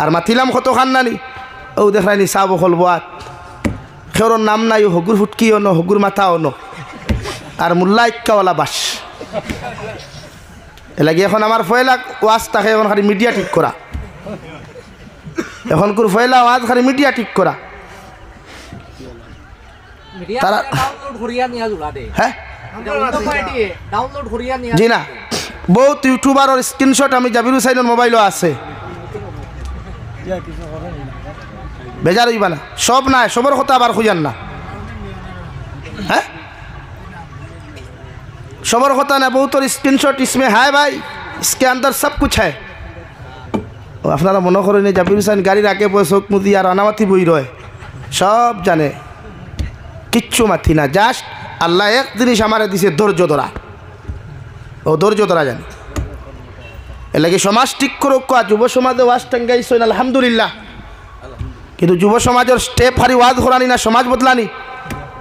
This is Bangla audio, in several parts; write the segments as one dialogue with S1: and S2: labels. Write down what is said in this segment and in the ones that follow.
S1: আর মাতিলাম কত খান নানি ও দেখায়নি চাব হল বাত খেওর নাম নাই হগুর ফুটকি অন হগুর মাথা অন আর মোল্লা ইক্কাওয়ালা বাস এলাকি এখন আমার ফয়লা ওয়াজ থাকে এখন খালি মিডিয়া ঠিক করা এখন কোর ফয়লা ওয়াজ খালি মিডিয়া ঠিক করা তারা হ্যাঁ জি না বহুত ইউটিউবারের স্ক্রিনশট আমি জাবির হুসাইনের মোবাইলও আছে বেজার হইবা না সব নাই সবর কথা আবার খুঁজান না হ্যাঁ সबर होता ना बहुत और स्क्रीनशॉट इसमें है भाई इसके अंदर सब कुछ है আপনারা মনে করেন জাবির হুসাইন গাড়ির আগে বসে চোখ মুদি আর অনামাতি বই রয় সব জানে কিচ্ছু মাথি না জাস্ট আল্লাহ এক জিনিস আমারে দিছে ধৈর্য ধরা ও ধৈর্য ধরা জানে এর লাগে সমাজ ঠিক করুক যুব সমাজে ওয়াজ টাঙ্গাইছেন আলহামদুলিল্লাহ কিন্তু যুব সমাজের স্টেপ হারি ওয়াজ করানি না সমাজ বদলানি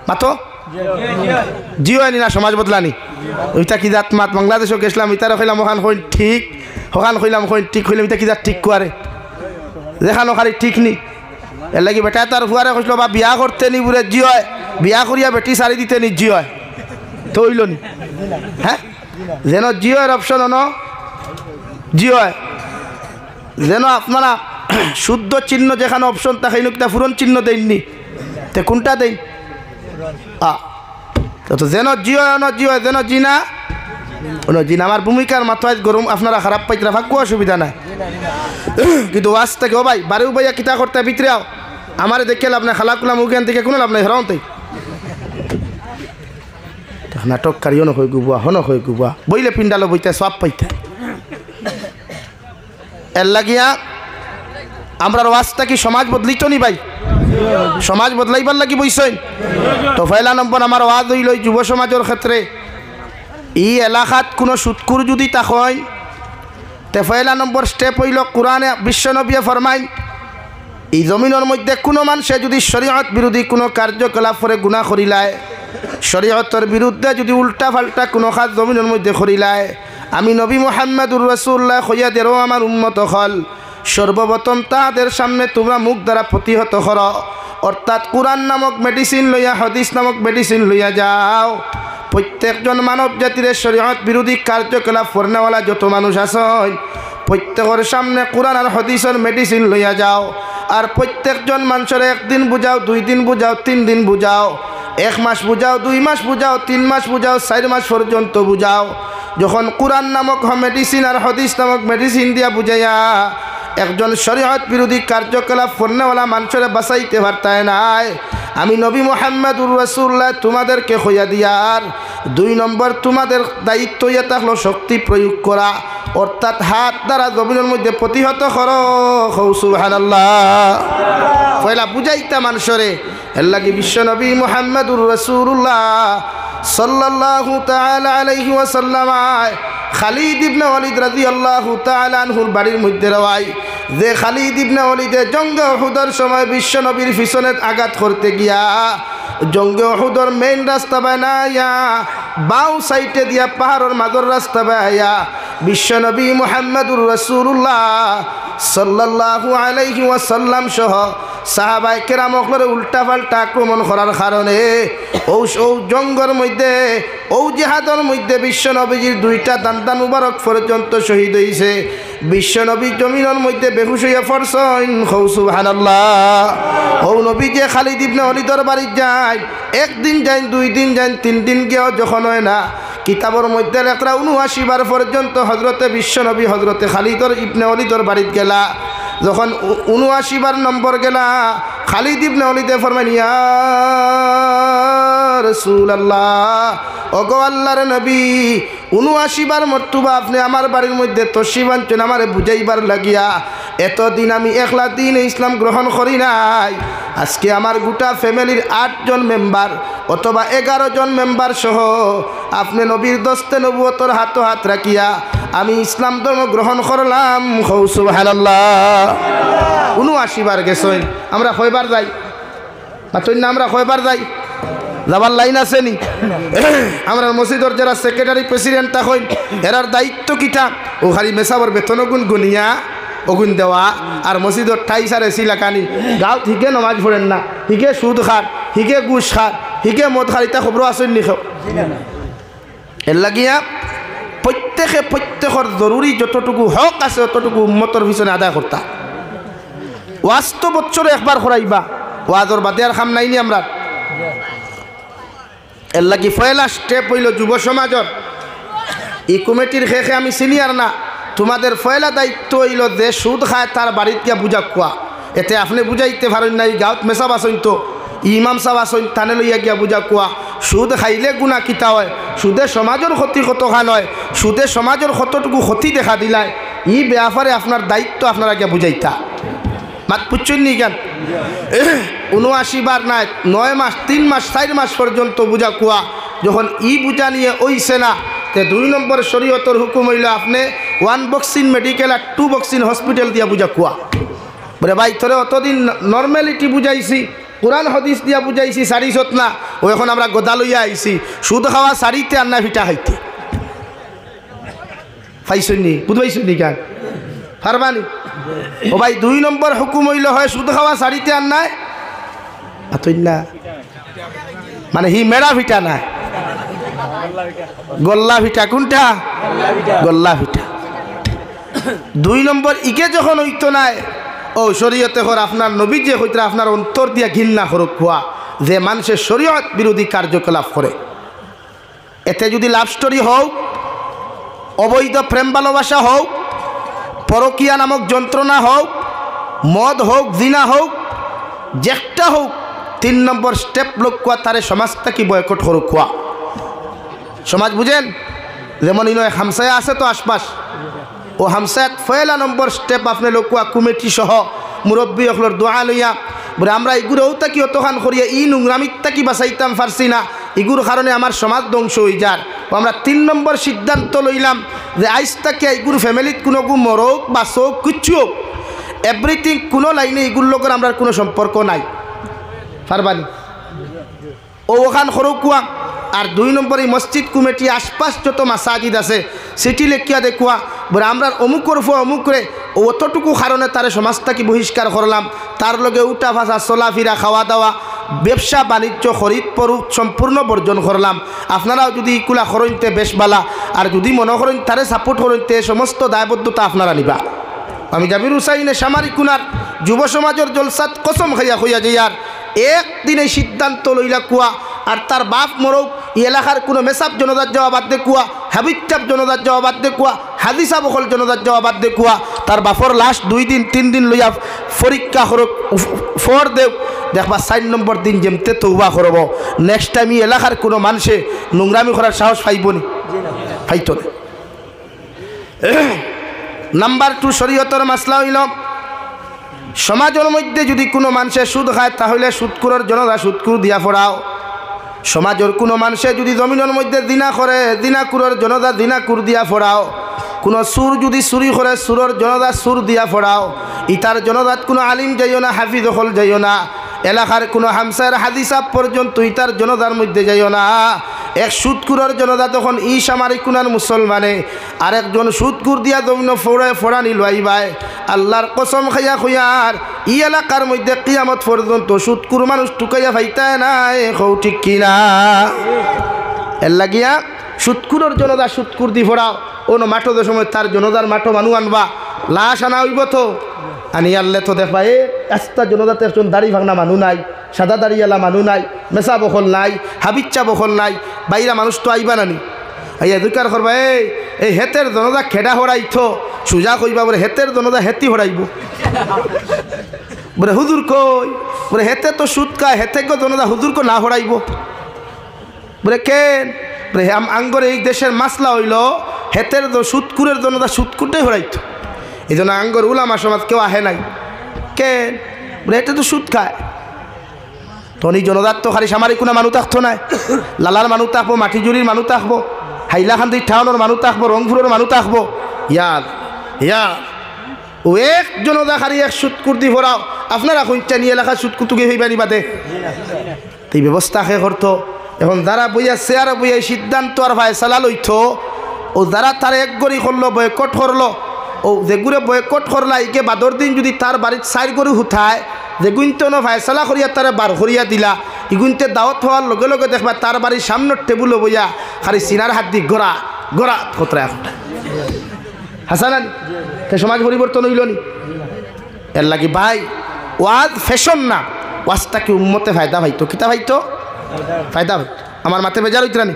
S1: মাতো জিও আনি না সমাজ বদলানি ওইটা কি জাত মাত বাংলাদেশও গেছিলাম ইতারও কইলাম ওখান কইন ঠিক ওখান কইলাম কইন ঠিক কইলাম ইটা কি জাত ঠিক করে দেখানো খালি ঠিক নি এর লাগি বেটা তার ফুয়ারে কইছিল বা বিয়া করতে নি বুড়ে জি হয় বিয়া করিয়া বেটি সারি দিতে নি জি হয় তো হইল নি হ্যাঁ যেন জিওর অপশন অন জি হয় যেন আপনারা শুদ্ধ চিহ্ন যেখানে অপশন থাকে একটা ফুরন চিহ্ন দেননি তে কোনটা দেন তো যেন জিও জিও যেন জিনা জিনা আমার ভূমিকার মাথায় গরম আপনারা খারাপ পাইতরা ভাগ্য অসুবিধা নাই কিন্তু ওয়াজ থেকে ও ভাই বারেও ভাইয়া কিতা করতে ভিতরেও আমার দেখে লাভ নাই খালাকুলা মুখেন থেকে কোনো লাভ নাই হেরাওতেই নাটককারীও নয় গুবুয়া হন হয়ে গুবুয়া বইলে পিন্ডালো বইতে সব পাইতে এর লাগিয়া আমরা ওয়াজটা কি সমাজ বদলিত নি ভাই সমাজ বদলাইবার লাগি বইছেন তো পয়লা নম্বর আমার ওয়াজ হইল যুব সমাজের ক্ষেত্রে এই এলাকাত কোনো সুৎকুর যদি তাকয় তে পয়লা নম্বর স্টেপ হইল কোরআনে বিশ্বনবীয়ে ফরমাইন এই জমিনের মধ্যে কোনো মানুষে যদি শরীয়ত বিরোধী কোনো কার্যকলাপ করে গুনাহ করিলায় শরীয়তের বিরুদ্ধে যদি উল্টা পাল্টা কোনো কাজ জমিনের মধ্যে করিলায় আমি নবী মুহাম্মদুর রাসূলুল্লাহ কইয়া দেরো আমার উম্মত হল সর্বপ্রথম তাদের সামনে তোমরা মুখ দ্বারা প্রতিহত কর অর্থাৎ কোরআন নামক মেডিসিন লইয়া হাদিস নামক মেডিসিন লইয়া যাও প্রত্যেকজন মানব জাতির শরীয়ত বিরোধী কার্যকলাপ করনেওয়ালা যত মানুষ আছেন প্রত্যেকের সামনে কোরআন আর হাদিসের মেডিসিন লইয়া যাও আর প্রত্যেকজন মানুষের একদিন বুঝাও 2 দিন বুঝাও 3 দিন বুঝাও 1 মাস বুঝাও 2 মাস বুঝাও 3 মাস বুঝাও 4 মাস পর্যন্ত বুঝাও যখন কোরআন নামক মেডিসিন আর হাদিস নামক মেডিসিন দিয়া বুঝাইয়া একজন শরীয়ত বিরোধী কার্যকলাপ করনেওয়ালা মানুষের বাঁচাইতে পারতায় নাই আমি নবী মুহাম্মদুর রাসূলুল্লাহ তোমাদেরকে কইয়া দিয়ার 2 নম্বর তোমাদের দায়িত্ব ইয়া থাকলো শক্তি প্রয়োগ করা অর্থাৎ হাত দ্বারা জমিনের মধ্যে প্রতিহত করো সুবহানাল্লাহ পয়লা বুঝাইতা মানুষরে এর লাগি বিশ্ব নবী মুহাম্মদুর রাসূলুল্লাহ সাল্লাল্লাহু তাআলা আলাইহি ওয়াসাল্লাম খালিদ ইবনে ওয়ালিদ রাদিয়াল্লাহু তাআলা আনহুর বাড়ির মধ্যে রওয়াই যে খালিদ ইবনে ওয়ালিদে জঙ্গে উহুদের সময় বিশ্ব নবীর পিছনে আঘাত করতে গিয়া জঙ্গে উহুদের মেইন রাস্তা বানায়া বাউ সাইডে দিয়া পাহাড়ের মাঝের রাস্তা বানায়া বিশ্ব নবী মুহাম্মদুর রাসূলুল্লাহ সাল্লাল্লাহু আলাইহি ওয়াসাল্লাম সহ সাহাবায়ে কেরামকে উল্টা পাল্টা আক্রমণ করার কারণে ও জঙ্গলের মধ্যে ও জিহাদের মধ্যে বিশ্ব নবীজির 2টা দান্তা মুবারক পর্যন্ত শহীদ হইছে বিশ্ব নবী জমিনের মধ্যে বেহুশ হইয়া পড়ছেন সুবহানাল্লাহ ও নবী যে খালিদ ইবনে ওয়ালিদের বাড়ি যায় 1 দিন যায় 2 দিন যায় 3 দিন গিয়েও যখন হয় না কিতাবের মধ্যে লেখা 79 বার পর্যন্ত হযরতে বিশ্ব নবী হযরতে খালিদ ইবনে ওয়ালিদের বাড়িতে গেলা যখন 79 বার নম্বর গেলা খালিদ ইবনে ওয়ালিদে ফরমান ইয়া রাসূলুল্লাহ ওগো আল্লাহর নবী 79 বার মর্তবা আপনি আমার বাড়ির মধ্যে তশরিফ আনছেন আমারে বুঝাইবার লাগিয়া এতদিন আমি একলা দিন ইসলাম গ্রহণ করি নাই আজকে আমার গোটা ফ্যামিলির 8 জন মেম্বার অথবা 11 জন মেম্বার সহ আপনি নবীর দস্তে নবুয়তের হাত রাখিয়া আমি ইসলাম ধর্ম গ্রহণ করলাম সুবহানাল্লাহ 79 বার গেছেন আমরা কয়বার যাই মাত্র না আমরা কয়বার যাই যাবার লাইন আছে নি আমরা মসজিদের যারা সেক্রেটারি প্রেসিডেন্ট তখন এরার দায়িত্ব কিটা ও খালি মেসাবর বেতন গুণ গুনিয়া অগুন দেওয়া আর মসজিদর ঠাইসার এসি লাগানি গাঁও হিকে নমাজ পড়েন না হিকে সুদ খার হিকে গুস খার হিকে মদ খার ইতা খবর আসেন নি খাও এর লাগিয়া প্রত্যেকের জরুরি যতটুকু হক আছে ততটুকু উম্মতর পিছনে আদায় করতা ওয়াজ তো বছরে একবার করাইবা ওয়াজর বাদে আর খাম নাইনি আমরা এর লাগি পয়লা স্টেপ হইল যুব সমাজর এই কমিটির শেষে আমি সিনিয়র না তোমাদের পয়লা দায়িত্ব হইল যে সুদ খায় তার বাড়িতে গিয়া বুঝা কোয়া এতে আপনি বুঝাইতে পারেন না এই গাঁত মেসাব আসেন তো ইমাম সাহেব আসেন থানে লইয়া গিয়া বুঝা কোয়া সুদ খাইলে গুণা কিতা হয় সুদে সমাজের ক্ষতি কতখান হয় সুদে সমাজের কতটুকু ক্ষতি দেখা দিলায় ই ব্যাপারে আপনার দায়িত্ব আপনারা গিয়া বুঝাইতা মাত পুচ্ছুন নি কেন ৭৯ বার নাই ৯ মাস ৩ মাস ৪ মাস পর্যন্ত বুঝা কোয়া যখন ই বুঝা নিয়ে ওইছে না তে ২ নম্বর শরীয়তর হুকুম হইল আপনি 1 বক্সিং মেডিকেল আর 2 বক্সিং হসপিটাল দিয়া বুঝা কোয়া বলে ভাই তোরে অতদিন নর্মালিটি বুঝাইছি কোরআন হাদিস দিয়া বুঝাইছি সারি সত না ও এখন আমরা গোদা লইয়া আইছি সুদ খাওয়া সারিতে আর না ভিটা খাইতে পাইছনি বুঝবাইছনি কেন পারবানি ও ভাই ২ নম্বর হুকুম হইল হয় সুদ খাওয়া সারিতে আর নাই না মানে হি মেরা ভিটা নাই গোল্লা ভিটা কোনটা গোল্লা ভিটা ২ নম্বর ইকে যখন হইতো নাই ও শরীয়তে হর আপনার নবী যে হইতে আপনার অন্তর দিয়া ঘৃণা করুক হওয়া যে মানুষের শরীয়ত বিরোধী কার্যকলাপ করে এতে যদি লাভ স্টোরি হোক অবৈধ প্রেম ভালোবাসা হোক পরকিয়া নামক যন্ত্রণা হোক মদ হোক জিনা হোক যেটা হোক ৩ নম্বর স্টেপ লোক কোয়া তারে সমাজটা কি বয়কট করুক কোয়া সমাজ বুঝেন যেমন ইনয় হামসায়া আছে তো আশপাশ ও হামসায়াত পয়লা নম্বর স্টেপ আপনি লোক কোয়া কমিটি সহ মুরব্বী অকলর দোয়া লইয়া বলে আমরা ইগুরেও তাকি অতখান করিয়া ই নোংরামিত তাকি বাঁচাইতাম পারছি না ইগুর কারণে আমার সমাজ ধ্বংস হয়ে যার ও আমরা ৩ নম্বর সিদ্ধান্ত লইলাম যে আইস তাকে ইগুর ফ্যামিলিত কোনো মরক বাঁচক কিচ্ছু হোক এভরিথিং কোনো লাইনে ইগুর লোকের আমরা কোনো সম্পর্ক নাই পারবানি ও ওখান সরকুয়া আর ২ নম্বর এই মসজিদ কমিটি আশপাশ যত মাসাজিদ আছে সেটি লেখিয়া দেখুয়া বলে আমরা অমুকর ফো অমুকরে অতটুকু কারণে তারে সমাজটাকে বহিষ্কার করলাম তার লগে উঠা ভাষা চলাফেরা খাওয়া দাওয়া ব্যবসা বাণিজ্য খরিদ পরুক সম্পূর্ণ বর্জন করলাম আপনারাও যদি ইকুলা করইতে বেশ বালা আর যদি মনে করেন তারে সাপোর্ট করইতে সমস্ত দায়বদ্ধতা আপনারা নিবা আমি জাবির হুসাইনে সামারি কুনার যুব সমাজের জলসাত কসম খাইয়া হইয়া যাইয়ার একদিন এই সিদ্ধান্ত লইলা কুয়া আর তার বাপ মরক এই এলাকার কোনো মেসাব জনতার যাওয়া বাদ দেখুয়া হাবিচাপ জনতার যাওয়া বাদ দেখুয়া হাদিসা বকল জনতার যাওয়া বাদ দেখুয়া তার বাপর লাস্ট 2 দিন 3 দিন লইয়া পরীক্ষা করক ফর দেব দেখবা 4 নম্বর দিন যেমতে তৌবা করব নেক্সট টাইম এই এলাকার কোনো মানুষে নোংরামি করার সাহস পাইবনি পাইতো না নাম্বার 2 শরীয়তের মাসলা হইল সমাজের মধ্যে যদি কোনো মানুষে সুদ খায় তাহলে সুদকুরের জনতা সুদকুর দিয়া ফোড়াও সমাজের কোনো মানুষে যদি জমিনের মধ্যে দিনা করে দিনাকুরের জনতা দিনাকুর দিয়া ফোড়াও কোনো সুর যদি চুরি করে সুরের জনতা সুর দিয়া ফোড়াও ইতার জনতাত কোনো আলিম যাইও না হাফিজ হল যাইও না এলাকার কোনো হামসার হাদিসা পর্যন্ত ইতার জনতার মধ্যে যাইও না এক সুদকুরের জনতা তখন ই সামারি কুনার মুসলমানে আরেকজন সুদকুর দিয়া জমিন ফোড়ানি লইবাই আল্লাহর কসম খাইয়া খুয়ার ই এলাকার মধ্যে কিয়ামত পর্যন্ত সুদকুর মানুষ টুকাইয়া ফাইতায় নাই কৌ ঠিক কিনা এর লাগিয়া সুদকুরের জনতা সুদকুর দি ফোড়াও অন্য মাঠো যে সময় তার জনতার মাঠো মানুষ আনবা লাশ আনা হইব তো আনি আনলে তো দেখবা এ রাস্তা জনতাতে একজন দাড়ি ভাঙনা মানুষ নাই সাদা দাড়িওয়ালা মানুষ নাই মেসা বখল নাই হাবিচ্চা বখল নাই বাইরা মানুষ তো আইবা নানি এই এদুকার করবা এই হেতের জনতা খেডা হরাইথ সোজা কইবা বলে হেতের জনতা হেতি হরাইব বলে হুজুর কই বলে হেতে তো সুদ খায় হেতে গো জনতা হুজুর কো না হরাইব বলে কেন বলে আঙ্গর এই দেশের মাসলা হইল হেতের সুদকুরের জনতা সুদকুরটাই হরাইত এই জন্য আঙ্গর উলামা সমাজ কেউ আহে নাই কেন বলে হেতে তো সুদ খায় তনি জনতার তো খালি সামারি কোনো মানুষ থাকতো নাই লালার মানুষ থাকবো মাটিজুরির মানুষ থাকবো হাইলাকান্দি টাউনের মানুষ থাকবো রংপুরের মানুষ থাকবো ইয়ার ও এক জনতা খালি এক সুদকুর দি ভরাও আপনারা কোনটা নিয়ে এলাকা সুদকুতুকে হইবা নিবাদে এই ব্যবস্থা শেষ করতো এখন যারা বইয়া চেয়ারে বইয়া সিদ্ধান্ত আর ভাই চালা লইতো ও যারা তার এক গড়ি করলো বয়কট করলো ও যেগুড়ে বয়কট করলা ইকে বাদর দিন যদি তার বাড়ির সাইড করে হুথায় যেগুনতে ফায়সালা করিয়া তারা বার করিয়া দিলা ইগুনতে দাওয়াত হওয়ার লগে লগে দেখবা তার বাড়ির সামনের টেবুল বইয়া খালি সিনার হাত দি গড়া গড়া খতরা এখন হাসানান সমাজ পরিবর্তন হইল নি এর লাগি ভাই ওয়াজ ফ্যাশন না ওয়াজটা কি উম্মতে ফায়দা ভাইতো কিতা ভাইতো ফায়দা ভাই আমার মাথে বেজার হইত রানি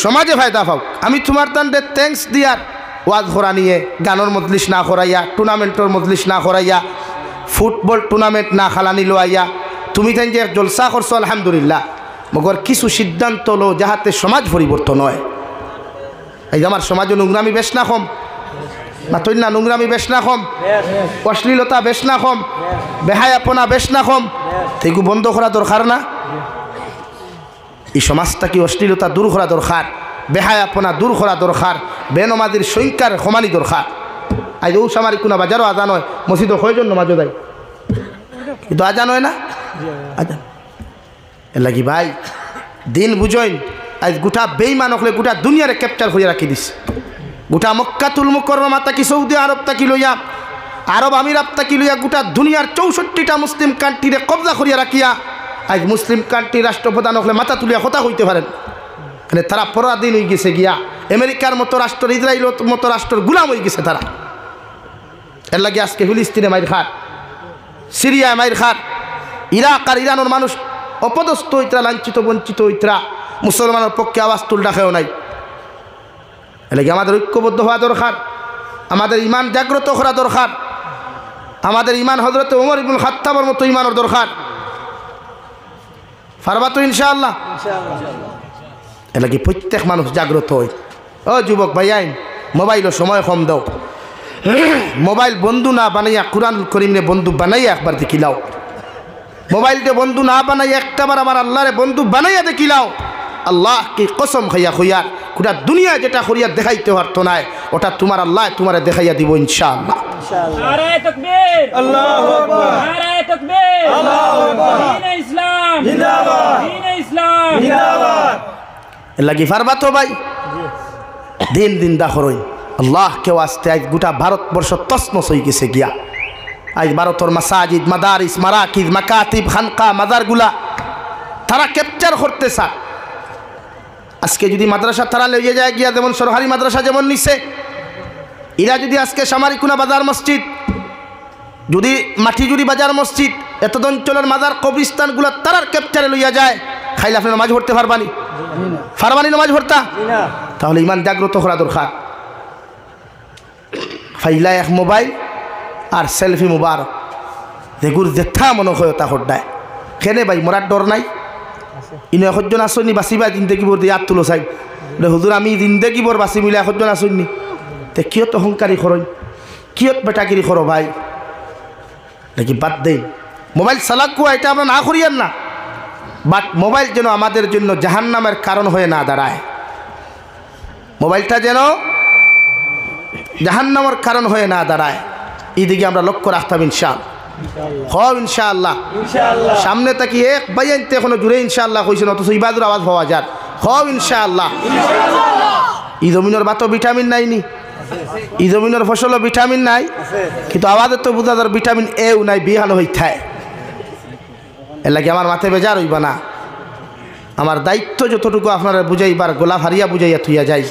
S1: সমাজে ফায়দা পাও আমি তোমার তান্ডে থ্যাঙ্কস দিয়ার ওয়াজ করা নিয়ে গানের মজলিস না করাইয়া টুর্নামেন্টের মজলিস না করাইয়া ফুটবল টুর্নামেন্ট না খালানি লোয়াইয়া তুমি তাই যে জলসা করছো আলহামদুলিল্লাহ মগর কিছু সিদ্ধান্ত লো যাহাতে সমাজ পরিবর্তন হয় এই যে আমার সমাজে নোংরামি বেশ না কম না তৈ না নোংরামি বেশ না কম অশ্লীলতা বেশ না কম বেহায়াপনা বেশ না কম এইগু বন্ধ করা দরকার না এই সমাজটা কি অশ্লীলতা দূর করা দরকার বেহায়াপনা দূর করা দরকার বেনমাজির সংখ্যার সমানি দরকার আজ ও সামারি কোনো বাজারও আজান হয় মসজিদও কয়জন নমাজও দেয় কিন্তু আজান হয় না আজান এর লাগি ভাই দিন বুঝইন আজ গোটা বেইমান হলে গোটা দুনিয়ারে ক্যাপচার হয়ে রাখি দিস গোটা মক্কাতুল মুকাররমা তাকি সৌদি আরব তাকি লইয়া আরব আমিরাত তাকি লইয়া গোটা দুনিয়ার 64টা মুসলিম কান্ট্রিরে কবজা করিয়া রাখিয়া আজ মুসলিম কান্ট্রি রাষ্ট্রপ্রধান হলে মাথা তুলিয়া কথা হইতে পারেন মানে তারা পরাধীন হয়ে গেছে গিয়া আমেরিকার মতো রাষ্ট্র ইসরায়েল মতো রাষ্ট্রের গুলাম হয়ে গেছে তারা এর লাগে আজকে ফিলিস্তিনে মাইর খাট সিরিয়ায় মাইর খাট ইরাক আর ইরানের মানুষ অপদস্থ হইতরা লাঞ্ছিত বঞ্চিত হইতরা মুসলমানের পক্ষে আওয়াজ তুল ডাকেও নাই এর লাগে আমাদের ঐক্যবদ্ধ হওয়া দরকার আমাদের ইমান জাগ্রত করা দরকার আমাদের ইমান হযরত ওমর ইবনুল খাত্তাবের মতো ইমানের দরকার পারবা তো ইনশাআল্লাহ এর লাগে প্রত্যেক মানুষ জাগ্রত হয় ও যুবক ভাই আইন মোবাইলও সময় কম দাও মোবাইল বন্ধু না বানাইয়া কুরআনুল কারীমে বন্ধু বানাইয়া একবার দেখিলাও মোবাইলতে বন্ধু না বানাইয়া একটাবার আমার আল্লাহরে বন্ধু বানাইয়া দেখিলাও আল্লাহ কি কসম খাইয়া খুইয়ার গোটা দুনিয়া যেটা করিয়া দেখাইতে পারতো না ওটা তোমার আল্লাহ তোমারে দেখাইয়া দিব ইনশাআল্লাহ
S2: নারায়ে তাকবীর আল্লাহু আকবার নারায়ে তাকবীর আল্লাহু আকবার দ্বীন ইসলাম জিন্দাবাদ দ্বীন ইসলাম জিন্দাবাদ
S1: এর লাগি পারবা তো ভাই দিন দিন দা করই আল্লাহ কেউ আসতে আজ গোটা ভারতবর্ষ তসমস হয়ে গেছে গিয়া আজ ভারতের মাসাজিদ মাদারিস মারাকিজ মাকাতিব খানকা মাজারগুলা তারা ক্যাপচার করতে চায় আজকে যদি মাদ্রাসা তারা লইয়ে যায় গিয়া যেমন সরকারি মাদ্রাসা যেমন নিছে এরা যদি আজকে সামারিকুনা বাজার মসজিদ যদি মাটিজুড়ি বাজার মসজিদ এত অঞ্চলের মাজার কবরিস্তানগুলো তারার ক্যাপচারে লইয়া যায় খাইলে আপনি নামাজ পড়তে পারবানি পারবানি নামাজ পড়তা তাহলে ইমান জাগ্রত করা দরকার ফাইলা এক মোবাইল আর সেলফি মুবারক যেগুর যেথা মনে হয় তা হড্ডায় কেনে ভাই মরার ডর নাই ইনো একজন আসনি বাঁচিবা জিন্দগি বোর দিয়ে আত তুলো চাই হুজুর আমি জিন্দগি বোর বাঁচি মিলে একজন আসনি তে কিয়ত অহংকারী খরই কিয়ত বেটাগিরি করো ভাই নাকি বাদ দেই মোবাইল চালাকুয়া এটা আমরা না করিয়ান না বাট মোবাইল যেন আমাদের জন্য জাহান্নামের কারণ হয়ে না দাঁড়ায় মোবাইলটা যেন জাহান্নামের কারণ হয়ে না দাঁড়ায় এইদিকে আমরা লক্ষ্য রাখতাম ইনশাআল্লাহ হব ইনশাআল্লাহ সামনে তাকি এক বাইনতে এখনো জুড়ে ইনশাআল্লাহ কইছেন অথচ ইবাদুর আওয়াজ পাওয়া যার হব ইনশাআল্লাহ এই জমিনের বাতো ভিটামিন নাইনি এই জমিনের ফসলও ভিটামিন নাই কিন্তু আওয়াজের তো বুঝা যার ভিটামিন এও নাই বিহাল হই থায় এর লাগে আমার মাথায় বেজার হইবা না আমার দায়িত্ব যতটুকু আপনারা বুঝাইবার গোলাপ হারিয়া বুঝাইয়া থুইয়া যাই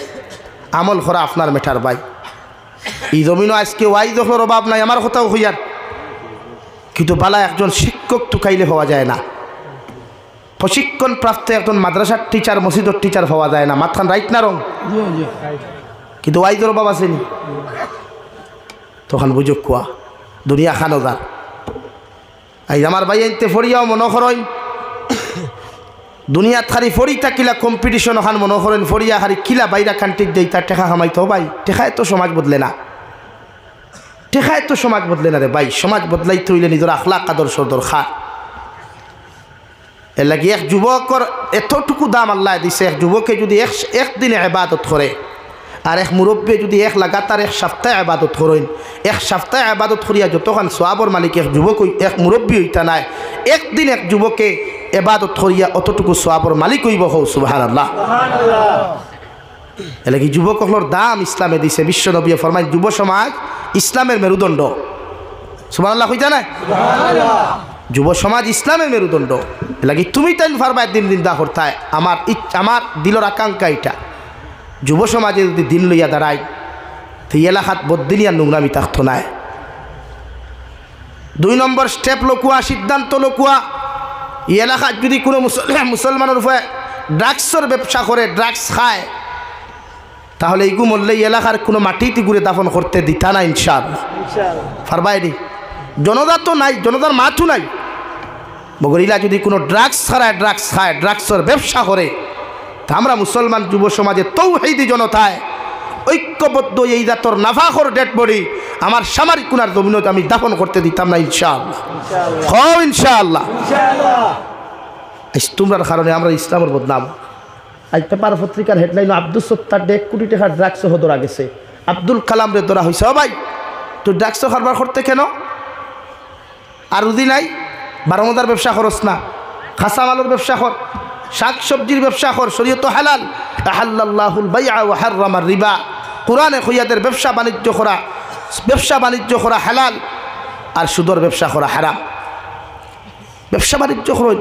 S1: আমল করা আপনার মেটার ভাই এই জমিনও আজকে ওয়াই যখন অভাব নাই আমার কথাও হইয়ার কিন্তু বালা একজন শিক্ষক টুকাইলে হওয়া যায় না প্রশিক্ষণ প্রাপ্ত একজন মাদ্রাসার টিচার মসজিদের টিচার হওয়া যায় না মাতখান রাইট না রং কিন্তু ওয়াইজের অভাব আসেনি তখন বুঝুক কোয়া দুনিয়া খানো যার এই আমার ভাই আনতে ফরিয়াও মনে করেন দুনিয়া খালি ফরি থাকিলা কম্পিটিশন ওখান মনে করেন ফরিয়া খালি কিলা বাইরা কান্ট্রিক দেই তার টেকা কামাইতো ভাই টেকায় তো সমাজ বদলে না টেকায় তো সমাজ বদলে না রে ভাই সমাজ বদলাইতে হইলে নিজের আখলাক আদর্শ দরকার এর লাগে এক যুবকর এতটুকু দাম আল্লাহ দিছে এক যুবকে যদি একদিনে ইবাদত করে আর এক মুরব্বী যদি এক লাগাতার এক সপ্তাহে ইবাদত করেন এক সপ্তাহে ইবাদত করিয়া যতক্ষণ সোয়াবর মালিক এক যুবক এক মুরব্বী হইতা নাই একদিন এক যুবকে ইবাদত করিয়া অতটুকু সোয়াবর মালিক হইব হও সুবহানাল্লাহ এলে কি যুবকগুলোর দাম ইসলামে দিছে। বিশ্ব নবী ফরমায় যুব সমাজ ইসলামের মেরুদণ্ড। সুবহানাল্লাহ কইতা না? যুব সমাজ ইসলামের মেরুদণ্ড। এলাকি তুমি তাই ফারবা দিন দিন দা করতায়। আমার দিলর আকাঙ্ক্ষা এটা, যুব সমাজে যদি দিন লইয়া দাঁড়ায় তো এলাকাত বদিনিয়া নোংরামি থাকতো না। 2 নম্বর স্টেপ লকুয়া, সিদ্ধান্ত লকুয়া, এই এলাকাত যদি কোনো মুসলমানের উপরে ড্রাগসের ব্যবসা করে, ড্রাগস খায়, তাহলে এইগু মরলে এলাকার কোনো মাটিতে ঘুরে দাফন করতে দিতা না ইনশাআল্লাহ। ফারবাইনি জনতা তো নাই, জনতার মাথু নাই, মগরিলা যদি কোনো ড্রাগস ছাড়ায় ড্রাগস খায়, ড্রাগসের ব্যবসা করে, তা আমরা মুসলমান যুব সমাজে তৌহিদি জনতায় ঐক্যবদ্ধ এই জাতর নাফাখর ডেড বডি আমার সামরিক কুনার জমিনত আমি দাফন করতে দিতাম না ইনশাআল্লাহ। হও ইনশাআল্লাহ। তোমরার কারণে আমরা ইসলামের বদনাম। আজ পেপার পত্রিকার হেডলাইন আব্দুল সত্তার 1 কোটি টাকার ড্রাগস সহ ধরা গেছে। আব্দুল কালাম রে ধরা হয়েছে। ও ভাই তুই ড্রাগস কারবার করতে কেন? আর উদি নাই, বারোমদার ব্যবসা করস না, খাসা মালের ব্যবসা কর, শাক সবজির ব্যবসা কর, শরীয়ত হালাল। আহাল্লাল্লাহুল বাইআ ওয়া হাররামার রিবা। কোরআনে খৈয়াদের ব্যবসা বাণিজ্য করা হালাল, আর সুদর ব্যবসা করা হারাম। ব্যবসা বাণিজ্য করুন,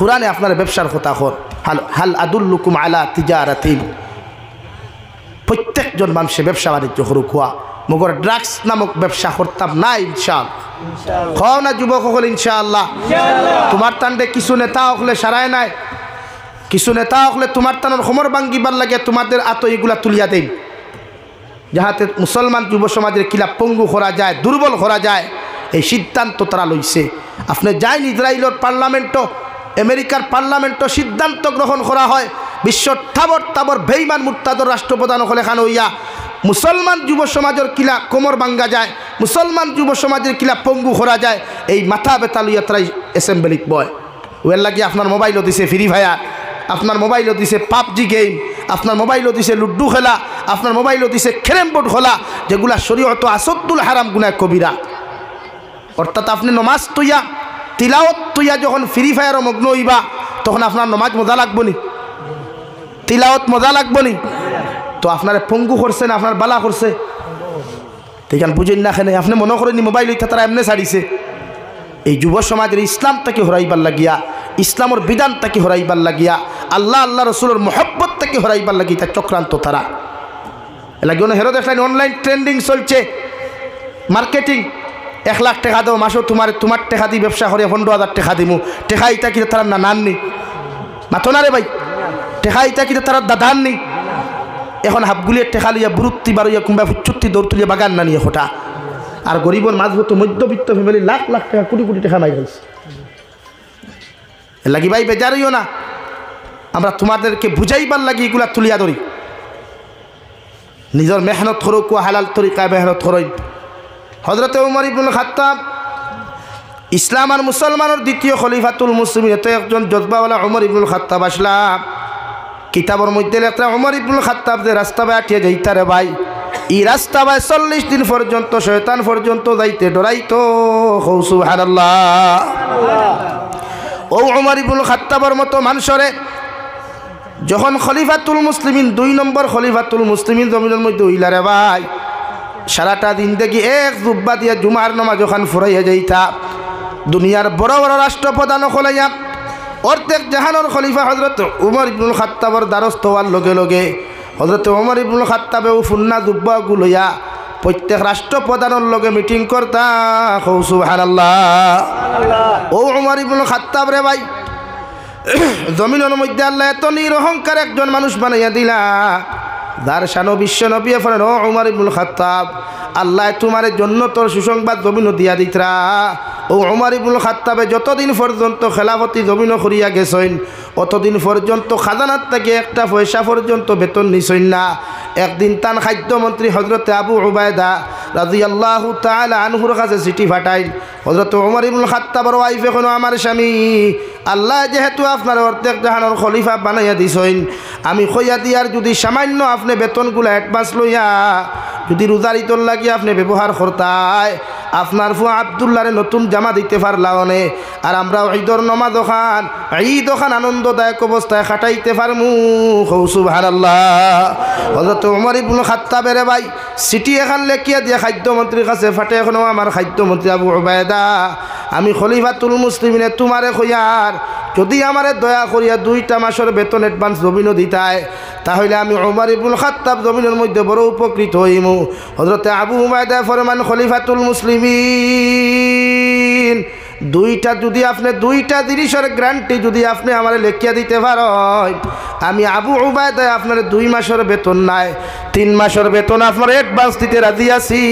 S1: কোরআনে আপনার ব্যবসার কথা কর। হাল আদুল্লুকুম আলা তিজারাতিন। প্রত্যেকজন মানুষে ব্যবসা বাণিজ্য করুক হওয়া, মগর ড্রাগস নামক ব্যবসা করতাম না ইনশাআল্লাহ। খাও না যুবক হল ইনশাআল্লাহ। তোমার তান্ডে কিছু নেতা হলে সারায় নাই, কিছু নেতা হলে তোমার টানোর খমর ভাঙ্গিবার লাগে তোমাদের আত এগুলা তুলিয়া দেন, যাহাতে মুসলমান যুব সমাজের কিলা পঙ্গু করা যায়, দুর্বল করা যায়। এই সিদ্ধান্ত তারা লইছে। আপনি যাই ইসরায়েলের পার্লামেন্টও, আমেরিকার পার্লামেন্টও সিদ্ধান্ত গ্রহণ করা হয় বিশ্বর তাবর বেঈমান মুরতাদর রাষ্ট্রপ্রধান হলে খান হইয়া মুসলমান যুব সমাজের কিলা কোমর ভাঙ্গা যায়, মুসলমান যুব সমাজের কিলা পঙ্গু করা যায়। এই মাথা বেতা লইয়া তারাই অ্যাসেম্বলিক বয়। ওয়ের লাগিয়ে আপনার মোবাইলও দিছে ফ্রি ফায়ার, আপনার মোবাইলও দিছে পাবজি গেম, আপনার মোবাইলও দিছে লুড্ডু খেলা, আপনার মোবাইলও দিছে ক্যারেম বোর্ড খেলা, যেগুলা শরীয়ত আসদ্দুল হারাম গুনাহ কবিরা। অর্থাৎ আপনি নমাজ তৈয়া তিলাওয়াত তৈয়া যখন ফ্রি ফায়ারও মগ্ন হইবা, তখন আপনার নমাজ মজা লাগবো নি? তিলাওয়াত মজা লাগবো নি? তো আপনার পঙ্গু করছে না আপনার বালা করছে? তেখান বুঝেন না খেলে আপনি মনে করেন মোবাইল হইতে তারা এমনি ছাড়িছে। এই যুব সমাজের ইসলামটাকে হরাইবার লাগিয়া, ইসলামের বিধানটাকে হরাইবার লাগিয়া, আল্লাহ রসুলের মহব্বতটাকে হরাইবার লাগিয়া তার চক্রান্ত তারা লাগে। হেরো দেখলেন অনলাইন ট্রেন্ডিং চলছে, মার্কেটিং। 1 লাখ টাকা দেবো মাসও তোমার টাকা দিয়ে ব্যবসা করে 15,000 টাকা দিমু। টেকা ইটা কিন্তু তারা না নাননি মাথো না রে ভাই, টেকা ইটা কিন্তু তারা দাদাননি। এখন হাফগুলিয়ে টেকা লইয়া বুরুত্তি বারইয়া কিংবা ফুচ্চুত্তি দৌড় তুলিয়া বাগান না নিয়ে হোটা। আর গরিবের মাঝবত মধ্যবিত্ত ফ্যামিলি লাখ লাখ টাকা কোটি কোটি টাকা মাই ফেলছে। লাগি ভাই বেজারইও না, আমরা তোমাদেরকে বুঝাইবার লাগি এগুলা তুলিয়া ধরি। নিজের মেহনত করুক, হালাল তরিকায় মেহনত করই। হযরত উমর ইবনুল খাত্তাব ইসলাম আর মুসলমানের দ্বিতীয় খলিফাতুল মুসলিমিন, এত একজন জজবাওয়ালা উমর ইবনুল খাত্তাব আসলা। কিতাবের মধ্যে লেখা উমর ইবনুল খাত্তাব যে রাস্তা বাই আটিয়ে যাইতা রে ভাই, এই রাস্তা বাই 40 দিন পর্যন্ত শয়তান পর্যন্ত যাইতে ডরাইতো। সুবহানাল্লাহ। ও উমর ইবনুল খাত্তাবের মতো মানুষরে যখন খলিফাতুল মুসলিমিন 2 নম্বর খলিফাতুল মুসলিমিন জমিনের মধ্যে হইলা রে ভাই, সারাটা দিন দেখি এক জুব্বা দিয়া জুমার নামাজ ওখান ফুরাইয়া যাইতা। দুনিয়ার বড় বড় রাষ্ট্রপ্রধান হলাইয়া অর্ধেক জাহানোর খলিফা হযরত উমর ইবনুল খাত্তাবের দ্বারস্থ হওয়ার লগে লগে হযরত উমর ইবনুল খাত্তাবেও ফুন্না জুব্বা গুলইয়া প্রত্যেক রাষ্ট্রপ্রধানের লগে মিটিং করতা। সুবহানাল্লাহ। ও উমর ইবনুল খাত্তাব রে ভাই, জমিনের মধ্যে আল্লাহ এত নিরহংকার একজন মানুষ বানাইয়া দিলা, যার শানো বিশ্ব নবী ফেরেন ও উমর ইবনুল খাত্তাব, আল্লাহ তোমার জন্য তোর সুসংবাদ জমিন দিয়া দিতরা। ও উমর ইবনুল খাত্তাবে যতদিন পর্যন্ত খেলাফতি জমিন করিয়া গেছেন, অতদিন পর্যন্ত খাজানার থেকে একটা পয়সা পর্যন্ত বেতন নিছেন না। একদিন তান খাদ্যমন্ত্রী হযরত আবু উবায়দা রাদিয়াল্লাহু তাআলা আনহুর কাছে চিঠি পাঠাইল, হযরত উমর ইবনুল খাত্তাবের ওয়াইফ এখন আমার স্বামী, আল্লাহ যেহেতু আপনার অর্ধেক জাহানের খলিফা বানাইয়া দিছেন, আমি কইয়া দিয়ার যদি সামান্য আপনি বেতনগুলো অ্যাডভান্স লইয়া যদি রোজার ঈদর লাগি আপনি ব্যবহার করতায় আপনার ফুয়া আবদুল্লাহরে নতুন জামা দিতে পারলাওনে আর আমরাও ঈদর নমাজ ওখান ঈদ ওখান আনন্দদায়ক অবস্থায় খাটাইতে পারমু সুবহানাল্লাহ। হযরত ওমর ইবনে খাত্তাবের ভাই সিটি এখান লেখিয়া দিয়ে খাদ্যমন্ত্রীর কাছে ফাটে এখনো আমার খাদ্যমন্ত্রী আবু উবায়দা আমি খলিফাতুল মুসলিমিনে তোমারে কইয়ার যদি আমারে দয়া করিয়া 2টা মাসের বেতন অ্যাডভান্স জমিনও দিতায় তাহলে আমি ওমর ইবনে খাত্তাব জমিনের মধ্যে বড় উপকৃত হইমু। হযরত আবু উবায়দা ফরমান খলিফাতুল মুসলিমিন 2টা যদি আপনি 2টা জিনিসের গ্যারান্টি যদি আপনি আমারে লেখিয়া দিতে পারেন আমি আবু উবায়দা আপনার 2 মাসের বেতন নাই 3 মাসের বেতন আপনার অ্যাডভান্স দিতে রাজি আছি।